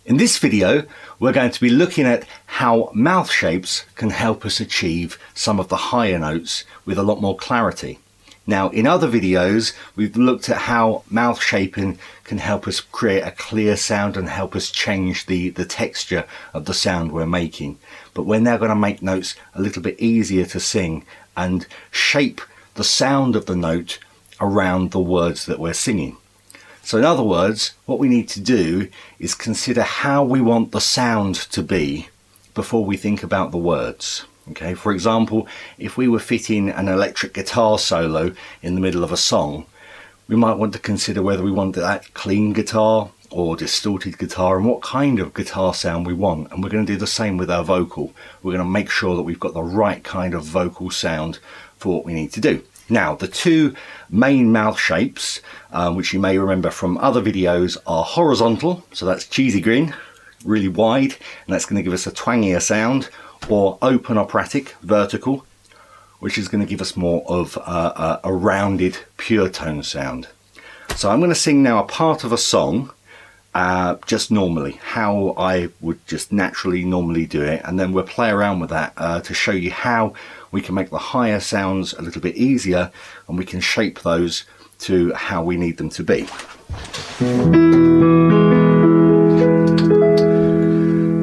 In this video, we're going to be looking at how mouth shapes can help us achieve some of the higher notes with a lot more clarity. Now, in other videos, we've looked at how mouth shaping can help us create a clear sound and help us change the texture of the sound we're making. But we're now going to make notes a little bit easier to sing and shape the sound of the note around the words that we're singing. So in other words, what we need to do is consider how we want the sound to be before we think about the words. Okay, for example, if we were fitting an electric guitar solo in the middle of a song, we might want to consider whether we want that clean guitar or distorted guitar and what kind of guitar sound we want. And we're going to do the same with our vocal. We're going to make sure that we've got the right kind of vocal sound for what we need to do. Now, the two main mouth shapes, which you may remember from other videos, are horizontal, so that's cheesy grin, really wide, and that's going to give us a twangier sound, or open operatic, vertical, which is going to give us more of a rounded, pure tone sound. So I'm going to sing now a part of a song, just normally, how I would just naturally normally do it, and then we'll play around with that to show you how we can make the higher sounds a little bit easier, and we can shape those to how we need them to be.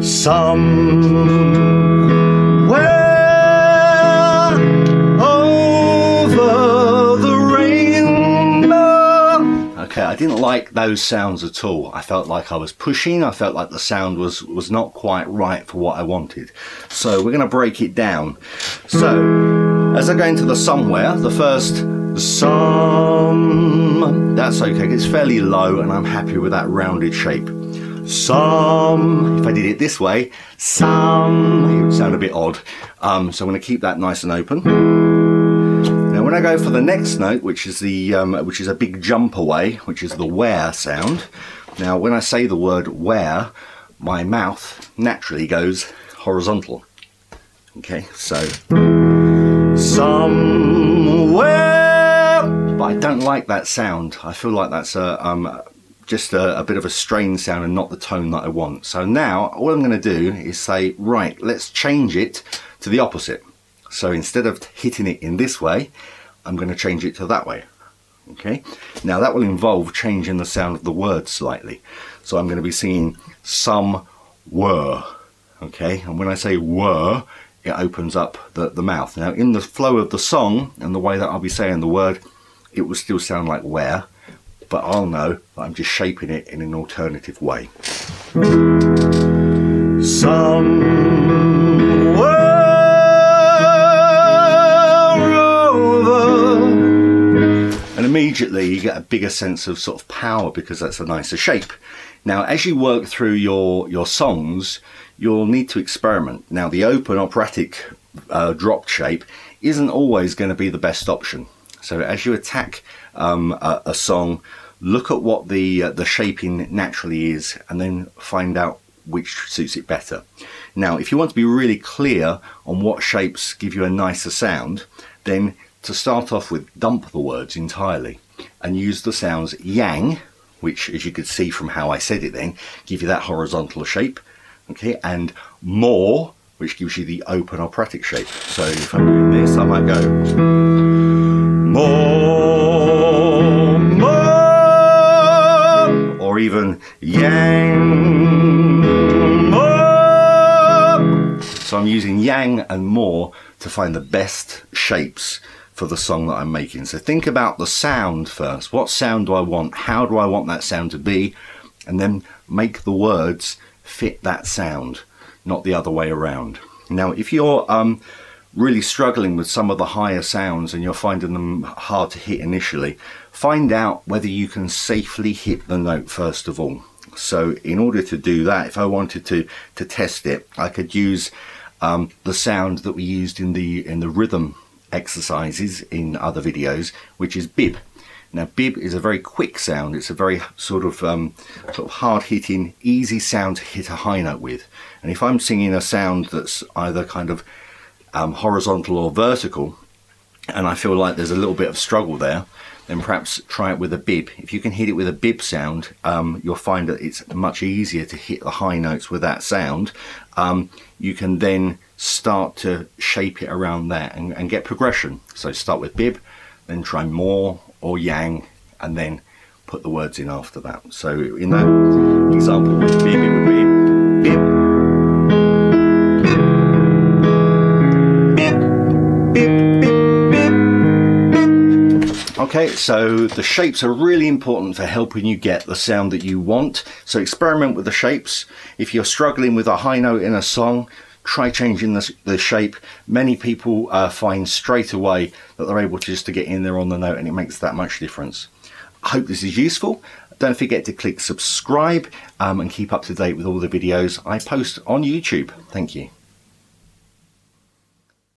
Somewhere over the rainbow. Okay, I didn't like those sounds at all. I felt like I was pushing. I felt like the sound was not quite right for what I wanted. So we're going to break it down. So as I go into the somewhere, the first some, that's okay, it's fairly low and I'm happy with that rounded shape. Some, if I did it this way, some, it would sound a bit odd. So I'm going to keep that nice and open. Now when I go for the next note, which is a big jump away, which is the where sound. Now when I say the word where, my mouth naturally goes horizontal. Okay, so somewhere, but I don't like that sound. I feel like that's just a bit of a strained sound and not the tone that I want. So now all I'm going to do is say, right, let's change it to the opposite. So instead of hitting it in this way, I'm going to change it to that way. Okay, now that will involve changing the sound of the word slightly. So I'm going to be singing some were. Okay, and when I say were, it opens up the mouth. Now in the flow of the song and the way that I'll be saying the word, it will still sound like where, but I'll know that I'm just shaping it in an alternative way. Somewhere over. And immediately you get a bigger sense of sort of power because that's a nicer shape. Now as you work through your songs, you'll need to experiment. Now the open operatic dropped shape isn't always going to be the best option. So as you attack a song, look at what the shaping naturally is and then find out which suits it better. Now if you want to be really clear on what shapes give you a nicer sound, then to start off with, dump the words entirely and use the sounds yang, which as you could see from how I said it then, give you that horizontal shape. Okay, and more, which gives you the open operatic shape. So if I'm doing this, I might go more, more, or even yang, more. So I'm using yang and more to find the best shapes for the song that I'm making. So think about the sound first. What sound do I want? How do I want that sound to be? And then make the words fit that sound, not the other way around. Now if you're really struggling with some of the higher sounds and you're finding them hard to hit initially, find out whether you can safely hit the note first of all. So in order to do that, if I wanted to test it, I could use the sound that we used in the rhythm exercises in other videos, which is bib. Now bib is a very quick sound. It's a very sort of hard-hitting, easy sound to hit a high note with. And if I'm singing a sound that's either kind of horizontal or vertical, and I feel like there's a little bit of struggle there, then perhaps try it with a bib. If you can hit it with a bib sound, you'll find that it's much easier to hit the high notes with that sound. You can then start to shape it around that and get progression. So start with bib, then try more or yang, and then put the words in after that. So in that example with bib, it would be bib, bib, bib, bib, bib, bib. Okay, so the shapes are really important for helping you get the sound that you want. So experiment with the shapes. If you're struggling with a high note in a song, try changing the shape. Many people find straight away that they're able just to get in there on the note, and it makes that much difference. I hope this is useful. Don't forget to click subscribe and keep up to date with all the videos I post on YouTube. Thank you.